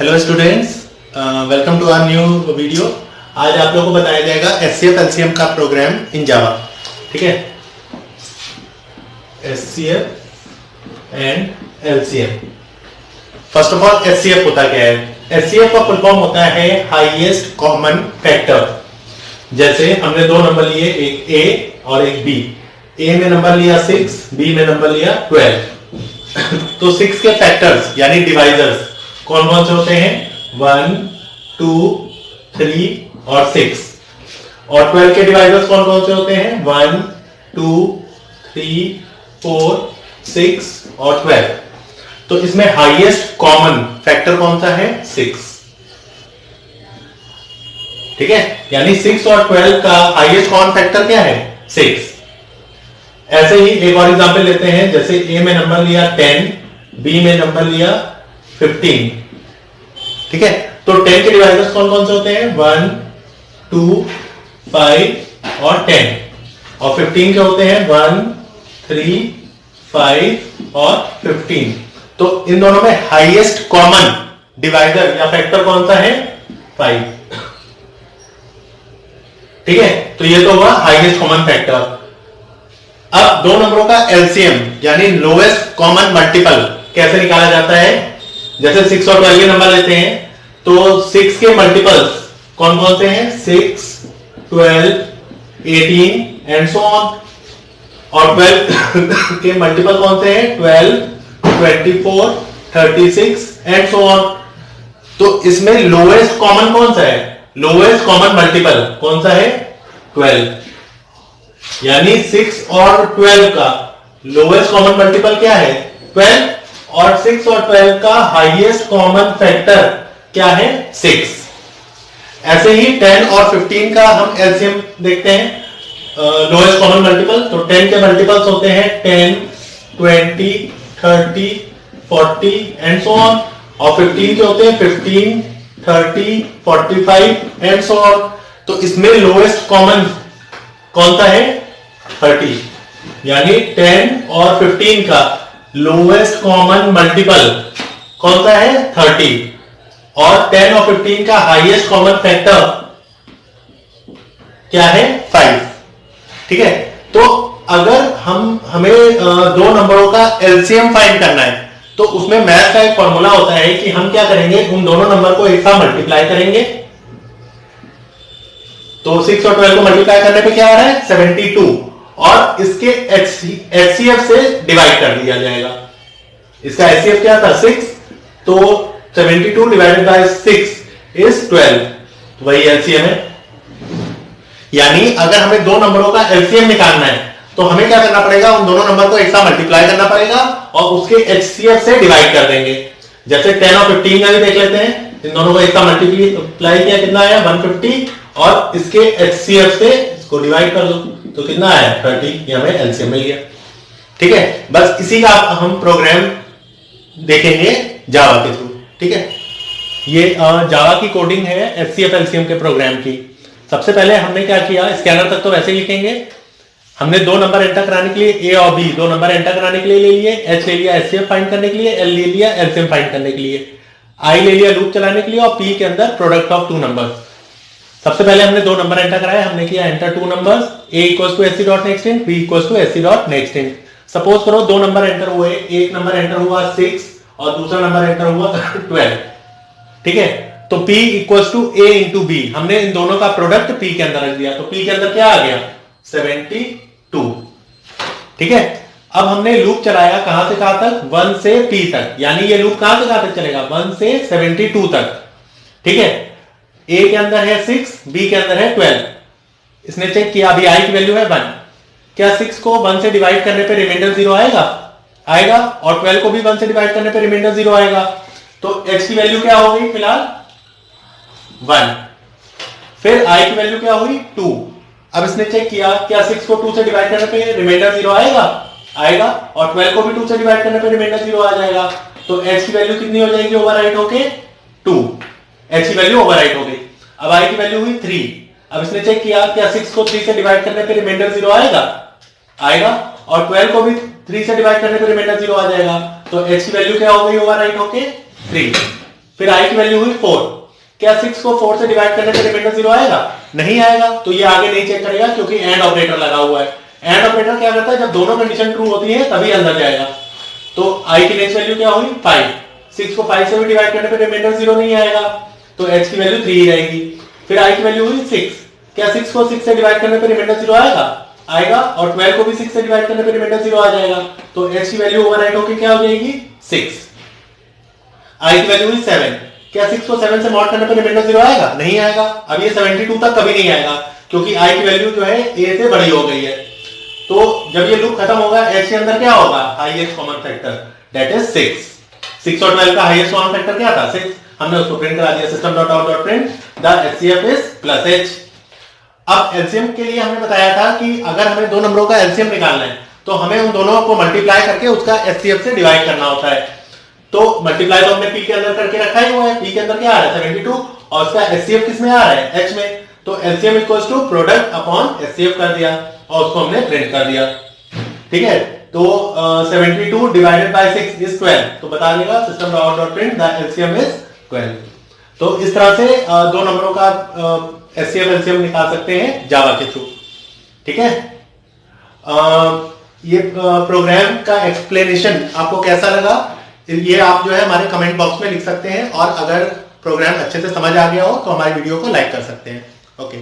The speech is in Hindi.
Hello students, welcome to our new video. आज आप लोगों को बताया जाएगा एचसीएफ एलसीएम का प्रोग्राम इन जावा। ठीक है, HCF and LCM. First of all HCF होता क्या है? एचसीएफ का फुल फॉर्म होता है हाईएस्ट कॉमन फैक्टर। जैसे हमने दो नंबर लिए, एक ए और एक बी। ए में नंबर लिया 6, बी में नंबर लिया 12। तो 6 के फैक्टर्स यानी डिवाइजर्स कौन कौन से होते हैं? 1, 2, 3 और 6। और 12 के डिवाइजर्स कौन कौन से होते हैं? 1, 2, 3, 4, 6 और 12। तो इसमें हाईएस्ट कॉमन फैक्टर कौन सा है? 6। ठीक है, यानी 6 और 12 का हाईएस्ट कॉमन फैक्टर क्या है? 6। ऐसे ही एक और एग्जांपल लेते हैं। जैसे ए में नंबर लिया 10, बी में नंबर लिया 15। ठीक है, तो 10 के डिवाइजर्स कौन कौन से होते हैं? 1, 2, 5 और 10। और 15 के होते हैं 1, 3, 5 और 15। तो इन दोनों में हाईएस्ट कॉमन डिवाइजर या फैक्टर कौन सा है? 5। ठीक है, तो ये तो हुआ हाईएस्ट कॉमन फैक्टर। अब दो नंबरों का एलसीएम यानी लोएस्ट कॉमन मल्टीपल कैसे निकाला जाता है? जैसे 6 और 12 के नंबर लेते हैं, तो 6 के मल्टीपल्स कौन कौन से हैं? 6, 12, 18 एंड सो ऑन। और 12 के मल्टीपल कौन से हैं? 12, 24, 36 एंड सो ऑन। तो इसमें लोएस्ट कॉमन कौन सा है? लोएस्ट कॉमन मल्टीपल कौन सा है? 12। यानी 6 और 12 का लोएस्ट कॉमन मल्टीपल क्या है? 12। और 6 और 12 का हाईएस्ट कॉमन फैक्टर क्या है? 6। ऐसे ही 10 और 15 का हम एलसीएम देखते हैं, लोएस्ट कॉमन मल्टीपल। तो 10 के मल्टीपल्स होते हैं 10, 20, 30, 40 एंड सो ऑन। और 15 के होते हैं 15, 30, 45 एंड सो ऑन। तो इसमें लोएस्ट कॉमन कौन सा है? 30। यानी 10 और 15 का लोएस्ट कॉमन मल्टीपल कौन सा है? 30। और 10 और 15 का हाईएस्ट कॉमन फैक्टर क्या है? 5। ठीक है, तो अगर हमें दो नंबरों का एलसीएम फाइंड करना है, तो उसमें मैथ का एक फॉर्मूला होता है कि हम क्या करेंगे, उन दोनों नंबर को एक साथ मल्टीप्लाई करेंगे। तो 6 और 12 को मल्टीप्लाई करने पे क्या आ रहा है? 72। और इसके एचसीएफ से डिवाइड कर दिया जाएगा। इसका एचसीएफ क्या था? 6। तो 72 डिवाइडेड बाय 6 इज 12। वही एलसीएम है। यानी अगर हमें दो नंबरों का एलसीएम निकालना है, तो हमें क्या करना पड़ेगा? उन दोनों नंबर को एक साथ मल्टीप्लाई करना पड़ेगा और उसके एचसीएफ से डिवाइड कर देंगे। जैसे 10 और 15 का भी देख लेते हैं। इन दोनों को एक साथ मल्टीप्लाई किया, कितना आया? 150। और इसके एचसीएफ से इसको डिवाइड कर दो तो कितना आया? 30। ये हमें एलसीएम मिल गया। ठीक है, बस इसी का हम प्रोग्राम देखेंगे जावा के थ्रू। ठीक है, ये जावा की कोडिंग है एचसीएफ एलसीएम के प्रोग्राम की। सबसे पहले हमने क्या किया, स्कैनर तक तो वैसे ही लिखेंगे। हमने दो नंबर एंटर कराने के लिए, ए और बी दो नंबर एंटर कराने के लिए ले लिए। एच ले लिया एचसीएफ फाइंड करने के लिए, एल ले लिया एलसीएम फाइंड करने के लिए, आई ले लिया लूप चलाने के लिए, और पी के अंदर प्रोडक्ट ऑफ टू नंबर्स। सबसे पहले हमने दो नंबर एंटर कराए। हमने किया enter two numbers, a equals to sc dot next int, b equals to sc dot next int. Suppose करो दो नंबर एंटर हुए, एक नंबर एंटर हुआ 6 और दूसरा नंबर एंटर हुआ 12। ठीक है, तो p equals to a into b, हमने इन दोनों का प्रोडक्ट p के अंदर रख दिया। तो p के अंदर क्या आ गया? 72। ठीक है, अब हमने लूप चलाया कहां से कहां तक? 1 से p तक। यानी ये लूप कहां से कहां तक चलेगा? 1 से 72 तक। ठीक है, a के अंदर है 6, b के अंदर है 12। इसने चेक किया, अभी i की वैल्यू है 1। क्या 6 को 1 से डिवाइड करने पे रिमाइंडर 0 आएगा? आएगा। और 12 को भी 1 से डिवाइड करने पे रिमाइंडर 0 आएगा। तो h की वैल्यू क्या हो गई? फिलहाल 1। फिर i की वैल्यू क्या हुई? 2। अब इसने चेक किया, क्या 6 को 2 से डिवाइड करने पे रिमाइंडर 0 आएगा? आएगा। और 12 को भी 2 से डिवाइड करने पे रिमाइंडर 0 आ जाएगा। तो h की वैल्यू कितनी हो जाएगी ओवरराइट होके? 2। h की वैल्यू ओवरराइट हो गई। अब i की वैल्यू हुई 3। अब इसने चेक किया, क्या 6 को 3 से डिवाइड करने पे रिमाइंडर 0 आएगा? आएगा। और 12 को भी 3 से डिवाइड करने पे रिमाइंडर 0 आ जाएगा। तो h की वैल्यू क्या हो गई ओवरराइट होके? 3। फिर i की वैल्यू हुई 4। क्या 6 को 4 से डिवाइड करने पे रिमाइंडर 0 आएगा? नहीं आएगा, तो ये आगे नहीं चेक करेगा क्योंकि एंड ऑपरेटर लगा हुआ है। एंड ऑपरेटर क्या करता है, जब दोनों कंडीशन ट्रू होती है तभी अंदर जाएगा। तो i की नेक्स्ट वैल्यू क्या हुई 5। 6 को 5 से भी डिवाइड करने पे रिमाइंडर 0 नहीं आएगा, तो h की वैल्यू 3 ही रहेगी। फिर i की वैल्यू हुई 6। क्या 6 को 6 से डिवाइड करने पे रिमाइंडर 0 आएगा? आएगा, और 12 को भी 6 से डिवाइड करने पे रिमाइंडर 0 आ जाएगा, तो h की वैल्यू ओवरराइट होकर क्या हो जाएगी 6। i की वैल्यू हुई 7। क्या 6 को 7 से मॉड करने पर रिमाइंडर 0 आएगा? नहीं आएगा। अब ये 72 तक कभी नहीं आएगा क्योंकि i की वैल्यू जो है a से बड़ी हो गई है। तो जब ये लूप खत्म होगा h के अंदर क्या होगा, highest common factor, that is 6। 6 और 12 का हाईएस्ट कॉमन फैक्टर क्या था 6। हमने उसको प्रिंट करा दिया, system.out.print the HCF is plus h। अब एलसीएम के लिए हमने बताया था कि अगर हमें दो नंबरों का एलसीएम निकालना है तो हमें उन दोनों को मल्टीप्लाई करके उसका एचसीएफ से डिवाइड करना होता है। तो मल्टीप्लाई तो हमने पी के अंदर करके रखा ही हुआ है, पी के अंदर क्या आ रहा है 72 और उसका एचसीएफ किस में आ रहा है एच में, तो LCM equals to product upon HCF कर दिया और उसको हमने प्रिंट कर दिया। ठीक है, तो 72 डिवाइडेड बाय 6 इज 12, तो बता देगा system.out.print द एलसीएम इज 12। तो इस तरह से दो नंबरों का एचसीएफ एलसीएम निकाल सकते हैं जावा के थ्रू। ठीक है, ये प्रोग्राम का एक्सप्लेनेशन आपको कैसा लगा ये आप जो है हमारे कमेंट बॉक्स में लिख सकते हैं, और अगर प्रोग्राम अच्छे से समझ आ गया हो तो हमारी वीडियो को लाइक कर सकते हैं। ओके।